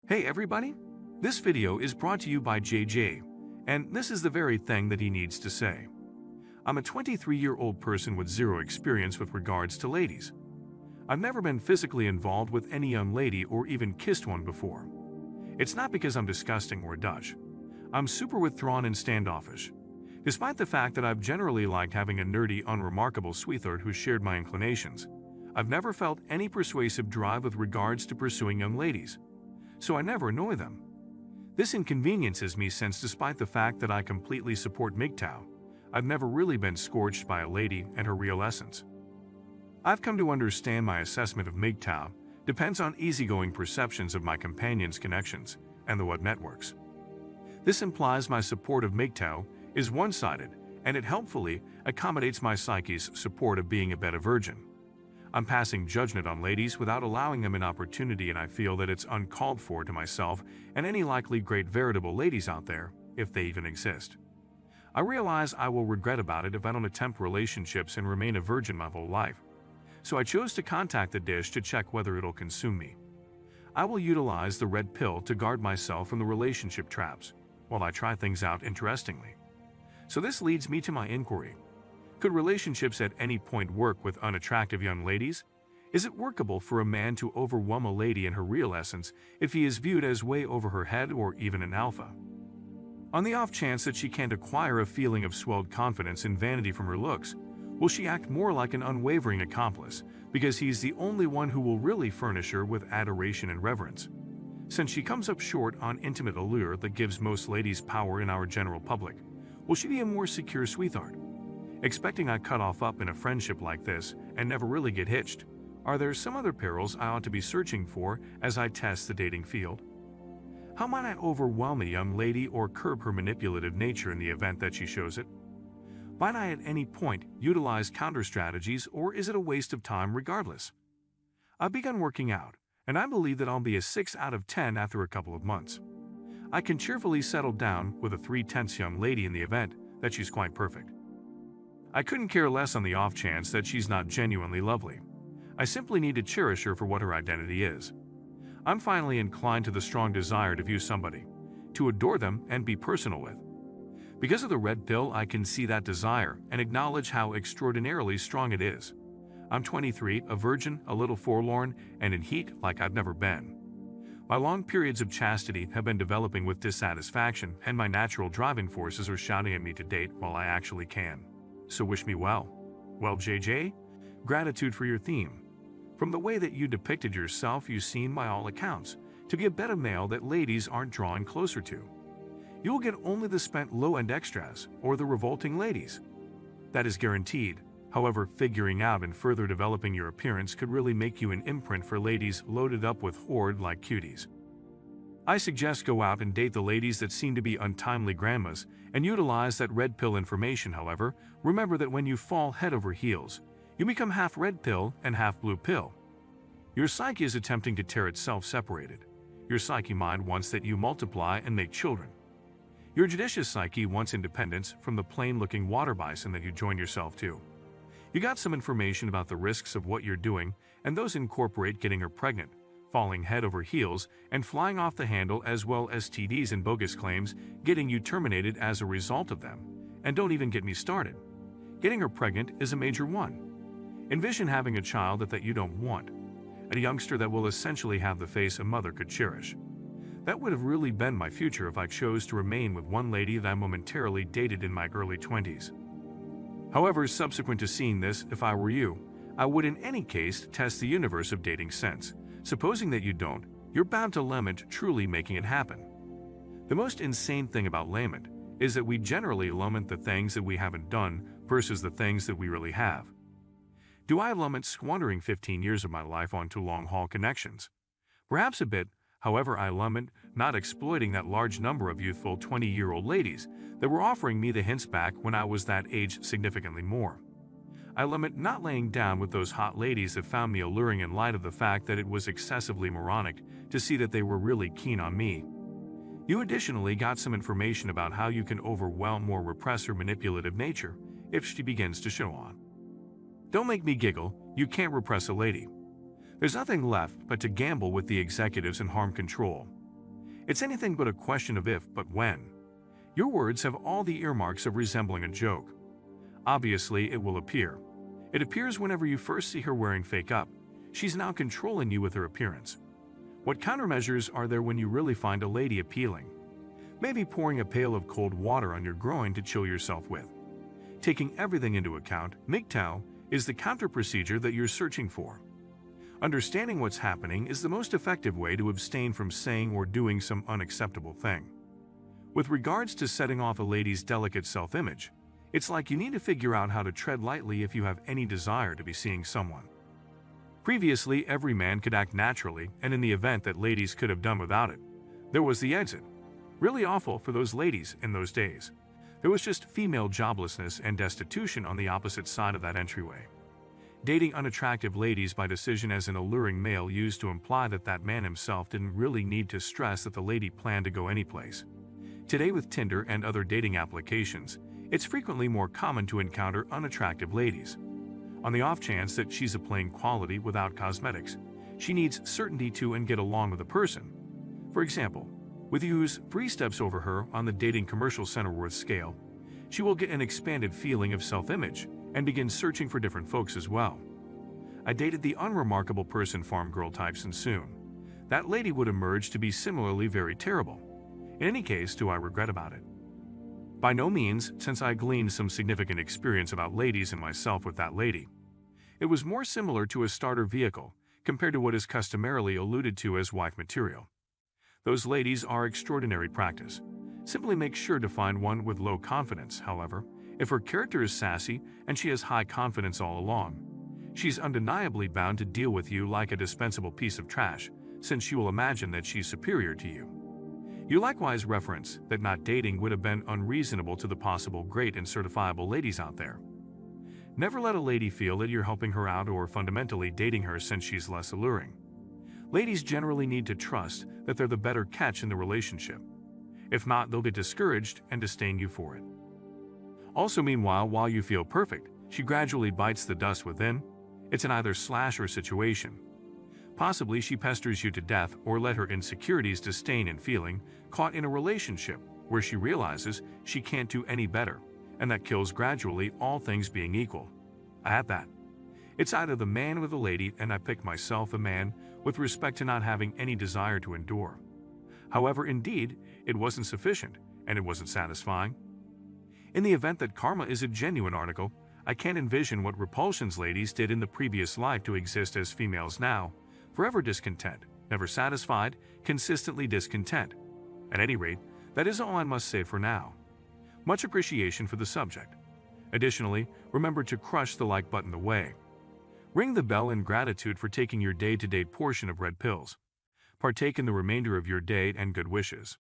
Hey everybody! This video is brought to you by JJ, and this is the very thing that he needs to say. I'm a 23-year-old person with zero experience with regards to ladies. I've never been physically involved with any young lady or even kissed one before. It's not because I'm disgusting or a douche. I'm super withdrawn and standoffish. Despite the fact that I've generally liked having a nerdy, unremarkable sweetheart who shared my inclinations, I've never felt any persuasive drive with regards to pursuing young ladies. So I never annoy them. This inconveniences me since despite the fact that I completely support MGTOW, I've never really been scorched by a lady and her real essence. I've come to understand my assessment of MGTOW depends on easygoing perceptions of my companion's connections and the what networks. This implies my support of MGTOW is one-sided, and it helpfully accommodates my psyche's support of being a beta virgin. I'm passing judgment on ladies without allowing them an opportunity, and I feel that it's uncalled for to myself and any likely great veritable ladies out there, if they even exist. I realize I will regret about it if I don't attempt relationships and remain a virgin my whole life. So I chose to contact the dish to check whether it'll consume me. I will utilize the red pill to guard myself from the relationship traps, while I try things out interestingly. So this leads me to my inquiry. Could relationships at any point work with unattractive young ladies? Is it workable for a man to overwhelm a lady in her real essence if he is viewed as way over her head or even an alpha? On the off chance that she can't acquire a feeling of swelled confidence and vanity from her looks, will she act more like an unwavering accomplice because he's the only one who will really furnish her with adoration and reverence? Since she comes up short on intimate allure that gives most ladies power in our general public, will she be a more secure sweetheart? Expecting I cut off up in a friendship like this and never really get hitched, are there some other perils I ought to be searching for as I test the dating field? How might I overwhelm a young lady or curb her manipulative nature in the event that she shows it? Might I at any point utilize counter strategies, or is it a waste of time regardless? I've begun working out, and I believe that I'll be a 6 out of 10 after a couple of months. I can cheerfully settle down with a 3/10 young lady in the event that she's quite perfect. I couldn't care less on the off chance that she's not genuinely lovely. I simply need to cherish her for what her identity is. I'm finally inclined to the strong desire to view somebody, to adore them and be personal with. Because of the red pill, I can see that desire and acknowledge how extraordinarily strong it is. I'm 23, a virgin, a little forlorn, and in heat like I've never been. My long periods of chastity have been developing with dissatisfaction, and my natural driving forces are shouting at me to date while I actually can. So wish me well. Well, JJ, gratitude for your theme. From the way that you depicted yourself, you seem, by all accounts, to be a beta male that ladies aren't drawing closer to. You will get only the spent low-end extras or the revolting ladies. That is guaranteed. However, figuring out and further developing your appearance could really make you an imprint for ladies loaded up with horde like cuties. I suggest go out and date the ladies that seem to be untimely grandmas and utilize that red pill information. However, remember that when you fall head over heels, you become half red pill and half blue pill. Your psyche is attempting to tear itself separated. Your psyche mind wants that you multiply and make children. Your judicious psyche wants independence from the plain-looking water bison that you join yourself to. You got some information about the risks of what you're doing, and those incorporate getting her pregnant, falling head over heels, and flying off the handle, as well as STDs and bogus claims getting you terminated as a result of them. And don't even get me started. Getting her pregnant is a major one. Envision having a child that you don't want, a youngster that will essentially have the face a mother could cherish. That would have really been my future if I chose to remain with one lady that I momentarily dated in my early 20s. However, subsequent to seeing this, if I were you, I would in any case test the universe of dating sense. Supposing that you don't, you're bound to lament truly making it happen. The most insane thing about lament is that we generally lament the things that we haven't done versus the things that we really have. Do I lament squandering 15 years of my life on 2 long-haul connections? Perhaps a bit. However, I lament not exploiting that large number of youthful 20-year-old ladies that were offering me the hints back when I was that age significantly more. I lament not laying down with those hot ladies that found me alluring in light of the fact that it was excessively moronic to see that they were really keen on me. You additionally got some information about how you can overwhelm or repress her manipulative nature if she begins to show on. Don't make me giggle, you can't repress a lady. There's nothing left but to gamble with the executives and harm control. It's anything but a question of if, but when. Your words have all the earmarks of resembling a joke. Obviously, it will appear. It appears whenever you first see her wearing fake up. She's now controlling you with her appearance. What countermeasures are there when you really find a lady appealing? Maybe pouring a pail of cold water on your groin to chill yourself with. Taking everything into account, MGTOW is the counter procedure that you're searching for. Understanding what's happening is the most effective way to abstain from saying or doing some unacceptable thing. With regards to setting off a lady's delicate self-image, it's like you need to figure out how to tread lightly if you have any desire to be seeing someone. Previously, every man could act naturally, and in the event that ladies could have done without it, there was the exit. Really awful for those ladies in those days. There was just female joblessness and destitution on the opposite side of that entryway. Dating unattractive ladies by decision as an alluring male used to imply that that man himself didn't really need to stress that the lady planned to go anyplace. Today, with Tinder and other dating applications, it's frequently more common to encounter unattractive ladies. On the off chance that she's a plain quality without cosmetics, she needs certainty to and get along with the person. For example, with you who's 3 steps over her on the dating commercial center worth scale, she will get an expanded feeling of self-image and begin searching for different folks as well. I dated the unremarkable person farm girl types, and soon that lady would emerge to be similarly very terrible. In any case, do I regret about it? By no means, since I gleaned some significant experience about ladies and myself with that lady. It was more similar to a starter vehicle compared to what is customarily alluded to as wife material. Those ladies are extraordinary practice. Simply make sure to find one with low confidence, however. If her character is sassy and she has high confidence all along, she's undeniably bound to deal with you like a dispensable piece of trash, since she will imagine that she's superior to you. You likewise reference that not dating would have been unreasonable to the possible great and certifiable ladies out there. Never let a lady feel that you're helping her out or fundamentally dating her since she's less alluring. Ladies generally need to trust that they're the better catch in the relationship. If not, they'll get discouraged and disdain you for it. Also, meanwhile, while you feel perfect, she gradually bites the dust within. It's an either slash or situation. Possibly she pesters you to death or let her insecurities disdain and feeling caught in a relationship where she realizes she can't do any better, and that kills gradually, all things being equal. I had that. It's either the man or the lady, and I picked myself a man with respect to not having any desire to endure. However, indeed, it wasn't sufficient, and it wasn't satisfying. In the event that karma is a genuine article, I can't envision what repulsions ladies did in the previous life to exist as females now, forever discontent, never satisfied, consistently discontent. At any rate, that is all I must say for now. Much appreciation for the subject. Additionally, remember to crush the like button away. Ring the bell in gratitude for taking your day-to-day portion of red pills. Partake in the remainder of your day and good wishes.